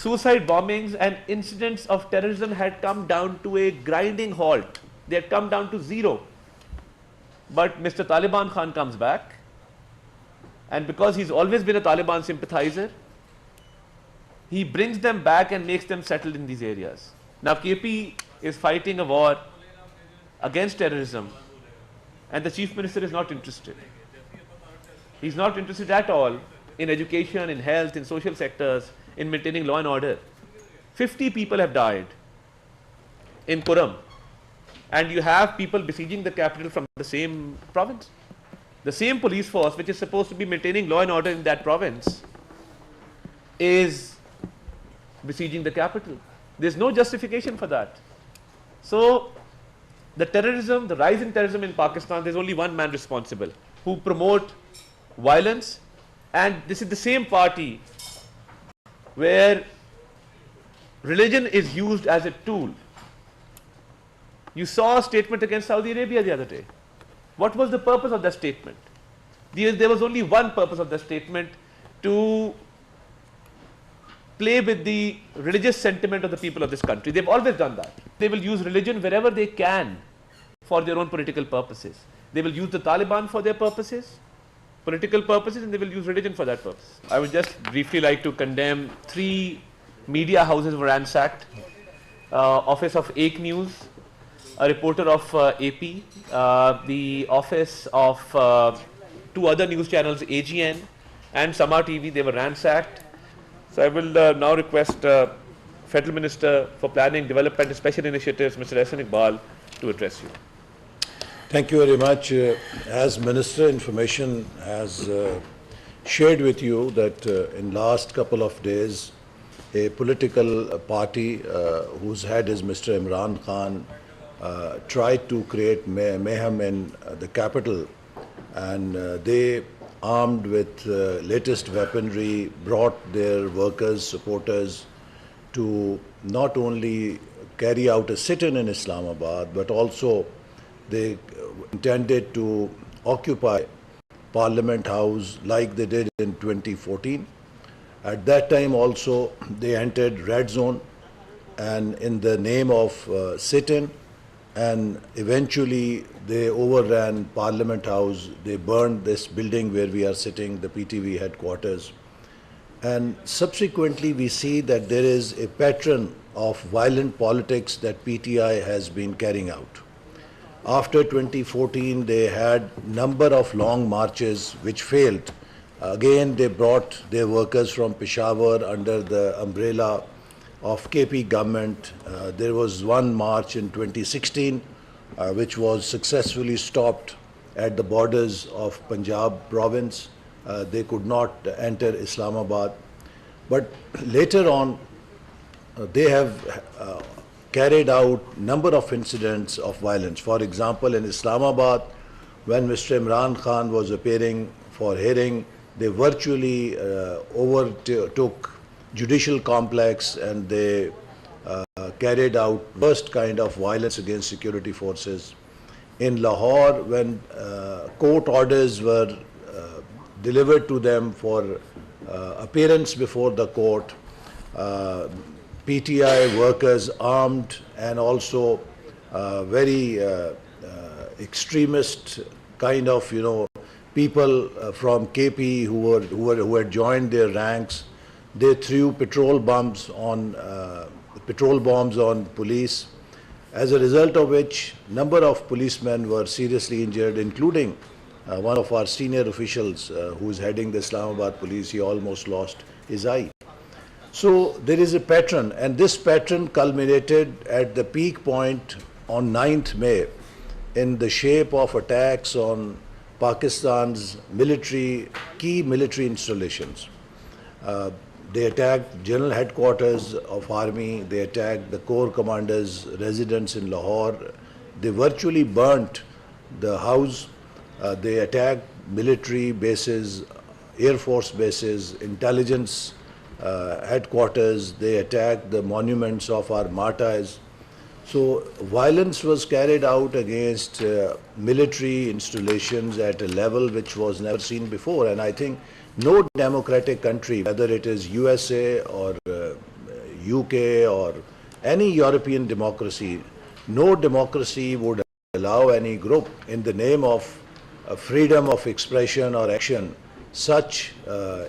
suicide bombings and incidents of terrorism had come down to a grinding halt. They had come down to zero. But Mr. Taliban Khan comes back, and because he's always been a Taliban sympathizer, he brings them back and makes them settled in these areas. Now KP is fighting a war against terrorism, and the Chief Minister is not interested. He's not interested at all in education, in health, in social sectors, in maintaining law and order. 50 people have died in Kuram, and you have people besieging the capital from the same province. The same police force which is supposed to be maintaining law and order in that province is besieging the capital. There's no justification for that. So the terrorism, the rise in terrorism in Pakistan, there's only one man responsible who promote violence, and this is the same party where religion is used as a tool. You saw a statement against Saudi Arabia the other day. What was the purpose of that statement? There was only one purpose of the statement: to play with the religious sentiment of the people of this country. They've always done that. They will use religion wherever they can for their own political purposes. They will use the Taliban for their purposes, political purposes, and they will use religion for that purpose. I would just briefly like to condemn 3 media houses were ransacked. Office of Ek News, a reporter of AP, the office of 2 other news channels, AGN and Sama TV, they were ransacked. So I will now request Federal Minister for Planning, Development and Special Initiatives, Mr. Ahsan Iqal, to address you. Thank you very much. As Minister, Information has shared with you that in last couple of days, a political party whose head is Mr. Imran Khan tried to create mayhem in the capital, and they, armed with latest weaponry, brought their workers, supporters to not only carry out a sit-in in Islamabad, but also they intended to occupy Parliament House like they did in 2014. At that time also they entered red zone, and in the name of sit-in, and eventually they overran Parliament House. They burned this building where we are sitting, the PTV headquarters. And subsequently we see that there is a pattern of violent politics that PTI has been carrying out. After 2014, they had number of long marches which failed. Again, they brought their workers from Peshawar under the umbrella of KP government. There was one march in 2016 which was successfully stopped at the borders of Punjab province. They could not enter Islamabad. But later on, they have carried out number of incidents of violence. For example, in Islamabad, when Mr. Imran Khan was appearing for hearing, they virtually overtook judicial complex, and they carried out worst kind of violence against security forces. In Lahore, when court orders were delivered to them for appearance before the court, PTI workers armed and also very extremist kind of people from KP who had joined their ranks. They threw petrol bombs on police, as a result of which number of policemen were seriously injured, including one of our senior officials who is heading the Islamabad police. He almost lost his eye. So there is a pattern, and this pattern culminated at the peak point on 9th May in the shape of attacks on Pakistan's key military installations. They attacked general headquarters of army, they attacked the corps commanders' residence in Lahore, they virtually burnt the house, they attacked military bases, air force bases, intelligence headquarters, they attacked the monuments of our martyrs. So violence was carried out against military installations at a level which was never seen before, and I think no democratic country, whether it is USA or UK or any European democracy, no democracy would allow any group in the name of freedom of expression or action such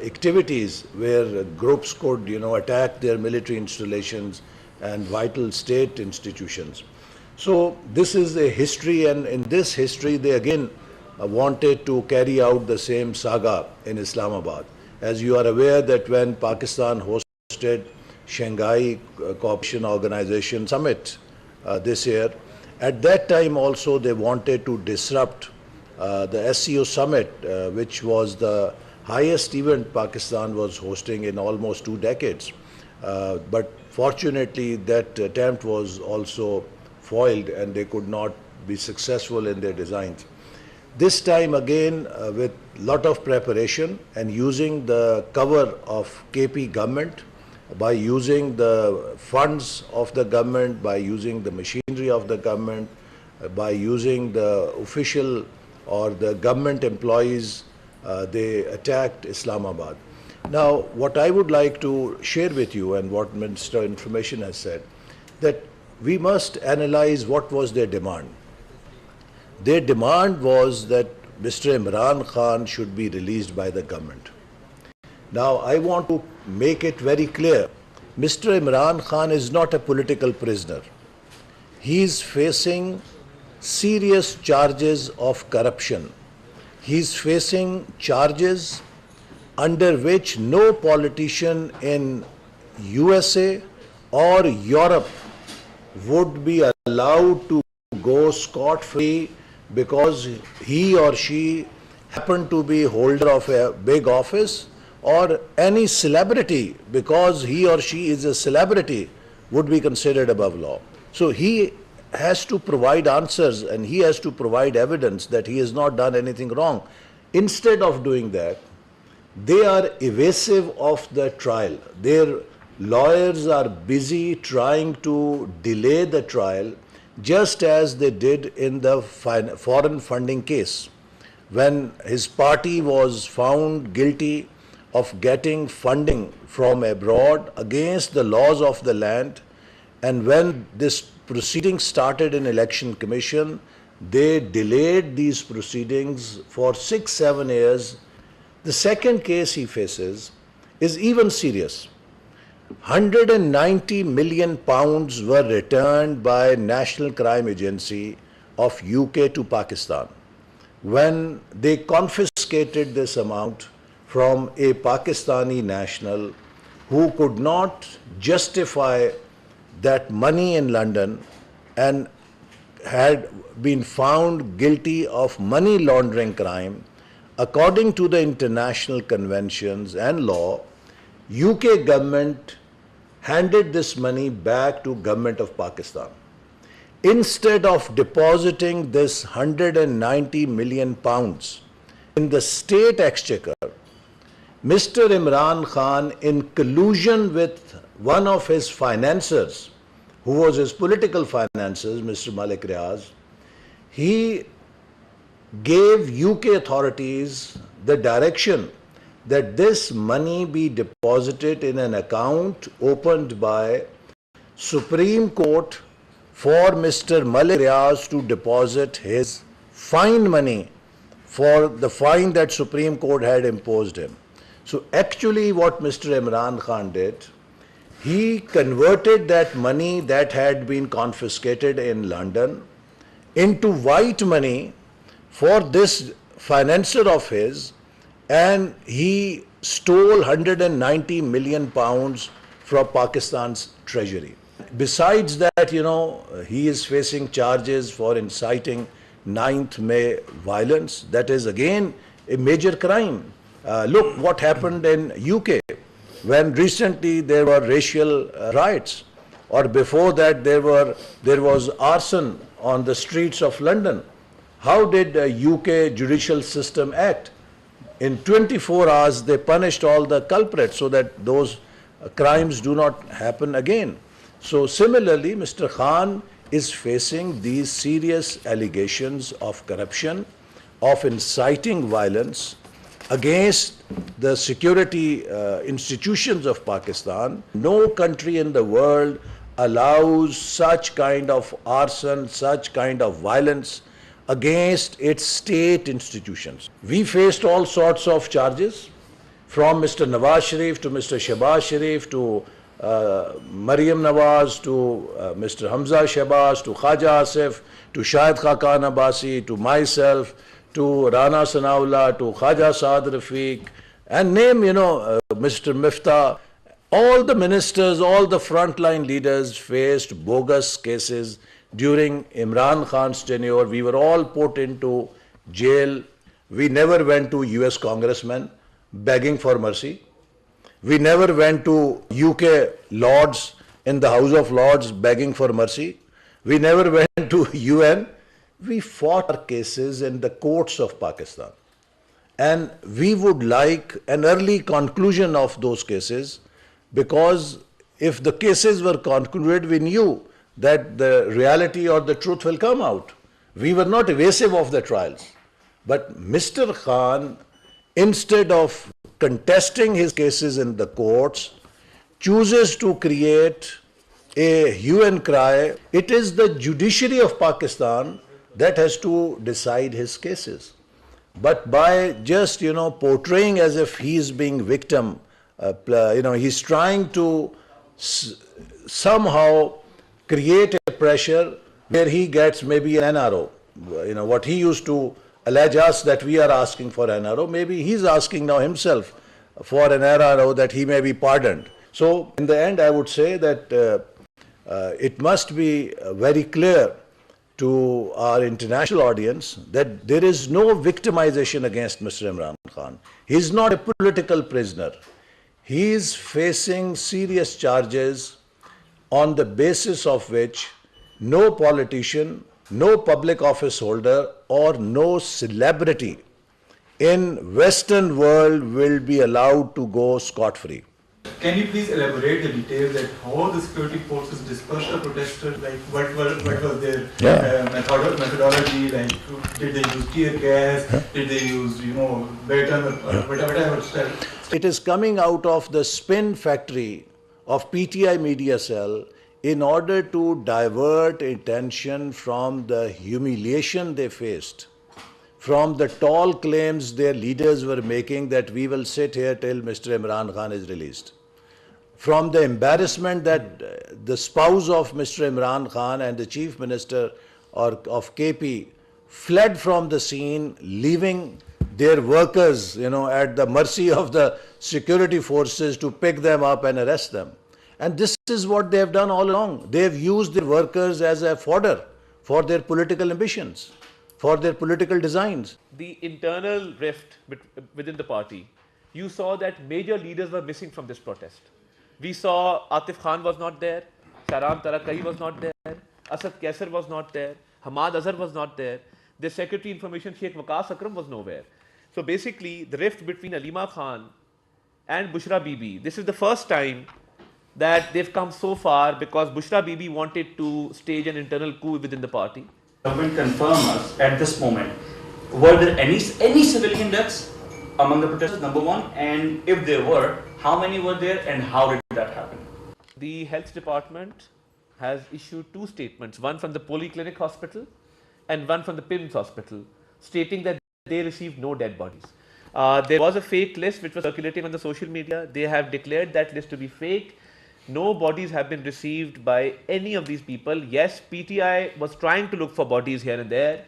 activities where groups could, attack their military installations and vital state institutions. So this is a history, and in this history they again wanted to carry out the same saga in Islamabad. As you are aware that when Pakistan hosted Shanghai Cooperation Organization Summit this year, at that time also they wanted to disrupt the SCO Summit, which was the highest event Pakistan was hosting in almost 2 decades. But fortunately that attempt was also foiled and they could not be successful in their designs. This time again with lot of preparation and using the cover of KP government, by using the funds of the government, by using the machinery of the government, by using the official or the government employees, they attacked Islamabad. Now, what I would like to share with you and what Minister Information has said, that we must analyze what was their demand. Their demand was that Mr. Imran Khan should be released by the government. Now, I want to make it very clear, Mr. Imran Khan is not a political prisoner. He is facing serious charges of corruption. He is facing charges under which no politician in USA or Europe would be allowed to go scot-free because he or she happened to be holder of a big office, or any celebrity because he or she is a celebrity would be considered above law. So he has to provide answers and he has to provide evidence that he has not done anything wrong. Instead of doing that, they are evasive of the trial. Their lawyers are busy trying to delay the trial, just as they did in the foreign funding case, when his party was found guilty of getting funding from abroad against the laws of the land, and when this proceeding started in Election Commission, they delayed these proceedings for 6-7 years. The second case he faces is even serious. 190 million pounds were returned by National Crime Agency of UK to Pakistan when they confiscated this amount from a Pakistani national who could not justify that money in London and had been found guilty of money laundering crime. According to the international conventions and law, UK government handed this money back to government of Pakistan. Instead of depositing this 190 million pounds in the state exchequer, Mr. Imran Khan, in collusion with one of his financiers, who was his political financiers, Mr. Malik Riaz, he gave UK authorities the direction that this money be deposited in an account opened by Supreme Court for Mr. Malik Riaz to deposit his fine money for the fine that Supreme Court had imposed him. So actually what Mr. Imran Khan did, he converted that money that had been confiscated in London into white money for this financier of his, and he stole 190 million pounds from Pakistan's treasury. Besides that, he is facing charges for inciting 9th May violence. That is again a major crime. Look what happened in UK when recently there were racial riots, or before that there was arson on the streets of London. How did the UK judicial system act? In 24 hours they punished all the culprits so that those crimes do not happen again. So similarly, Mr. Khan is facing these serious allegations of corruption, of inciting violence, against the security institutions of Pakistan. No country in the world allows such kind of arson, such kind of violence against its state institutions. We faced all sorts of charges, from Mr. Nawaz Sharif to Mr. Shehbaz Sharif to Maryam Nawaz to Mr. Hamza Shehbaz to Khaja Asif to Shahid Khaqan Abbasi to myself to Rana Sanaullah to Khaja Saad Rafiq, and name, Mr. Miftah. All the ministers, all the frontline leaders faced bogus cases during Imran Khan's tenure. We were all put into jail. We never went to US congressmen begging for mercy. We never went to UK Lords in the House of Lords begging for mercy. We never went to UN. We fought our cases in the courts of Pakistan. And we would like an early conclusion of those cases, because if the cases were concluded, we knew that the reality or the truth will come out. We were not evasive of the trials. But Mr. Khan, instead of contesting his cases in the courts, chooses to create a hue and cry. It is the judiciary of Pakistan that has to decide his cases. But by just, portraying as if he is being victim, he's trying to somehow create a pressure where he gets maybe an NRO. What he used to allege us that we are asking for NRO, maybe he's asking now himself for an NRO that he may be pardoned. So in the end, I would say that it must be very clear to our international audience that there is no victimization against Mr. Imran Khan. He is not a political prisoner. He is facing serious charges on the basis of which no politician, no public office holder, or no celebrity in Western world will be allowed to go scot-free. Can you please elaborate the details that how the security forces dispersed the protesters? Like what was their methodology? Like did they use tear gas? Did they use baton or whatever? It is coming out of the spin factory of PTI media cell in order to divert attention from the humiliation they faced, from the tall claims their leaders were making that we will sit here till Mr. Imran Khan is released, from the embarrassment that the spouse of Mr. Imran Khan and the chief minister of KP fled from the scene, leaving their workers, at the mercy of the security forces to pick them up and arrest them. And this is what they have done all along. They have used their workers as a fodder for their political ambitions, for their political designs. The internal rift within the party, you saw that major leaders were missing from this protest. We saw Atif Khan was not there, Tarar and Ahsan was not there, Asad Kaisar was not there, Hamad Azhar was not there, the Secretary Information Sheikh Waqas Akram was nowhere. So basically, the rift between Alima Khan and Bushra Bibi, this is the first time that they've come so far, because Bushra Bibi wanted to stage an internal coup within the party. Government confirm us at this moment, were there any civilian deaths among the protesters, number one, and if there were, how many were there and how did that happen? The health department has issued two statements, one from the Polyclinic Hospital and one from the PIMS Hospital, stating that they received no dead bodies. There was a fake list which was circulating on the social media. They have declared that list to be fake. No bodies have been received by any of these people. Yes, PTI was trying to look for bodies here and there.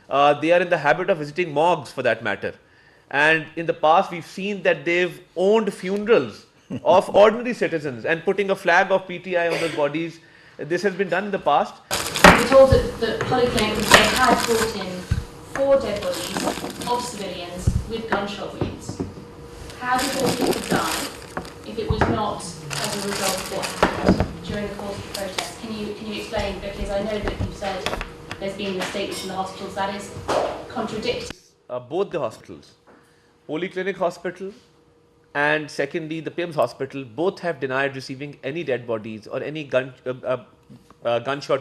They are in the habit of visiting morgues for that matter. And in the past, we've seen that they've owned funerals of ordinary citizens and putting a flag of PTI on those bodies. This has been done in the past. We're told that the Polyclinic they had brought in 4 dead bodies of civilians with gunshot wounds. How did those people die if it was not as a result of what happened during the course of the protest? Can you explain? Because I know that you've said there's been mistakes in the hospitals. That is contradictory. Both the hospitals, Polyclinic Hospital and secondly the PIMS Hospital, both have denied receiving any dead bodies or any gunshot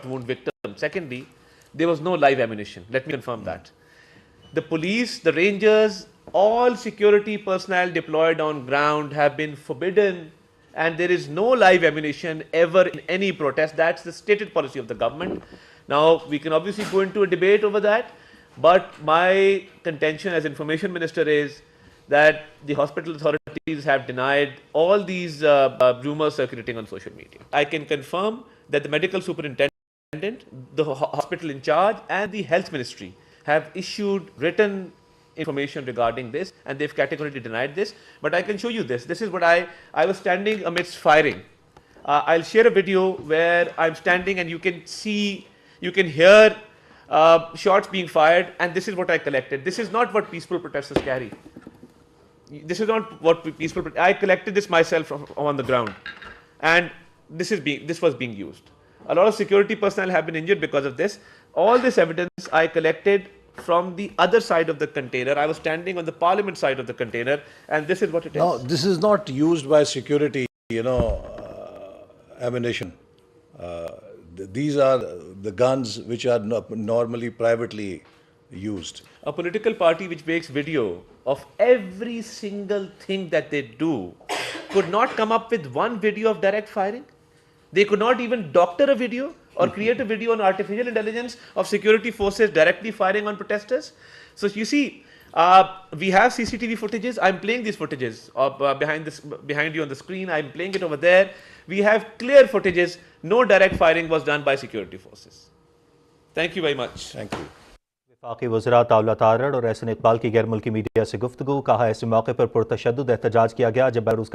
wound victims. Secondly, there was no live ammunition. Let me confirm that. The police, the rangers all security personnel deployed on ground have been forbidden, and there is no live ammunition ever in any protest. That's the stated policy of the government. Now, we can obviously go into a debate over that, but my contention as information minister is that the hospital authorities have denied all these rumors circulating on social media. I can confirm that the medical superintendent, the hospital in charge, and the health ministry have issued written information regarding this, and they've categorically denied this. But I can show you this. This is what I was standing amidst firing. I'll share a video where I'm standing and you can see, you can hear shots being fired, and this is what I collected. This is not what peaceful protesters carry. This is not what peaceful. I collected this myself on the ground, and this was being used. A lot of security personnel have been injured because of this. All this evidence I collected from the other side of the container. I was standing on the parliament side of the container, and this is what it is. No, this is not used by security, ammunition. These are the guns which are normally privately used. A political party which makes video of every single thing that they do could not come up with one video of direct firing. They could not even doctor a video or create a video on artificial intelligence of security forces directly firing on protesters. So you see, we have CCTV footages. I'm playing these footages behind you on the screen. I'm playing it over there. We have clear footages. No direct firing was done by security forces. Thank you very much. Thank you. वफाकी वज़रा अत्ता तारड़ और अहसन इकबाल की गैर मुल्की media से गुफ्तगू। कहा ऐसे मौके पर पुरतशद्दुद एहतजाज किया गया जब रूस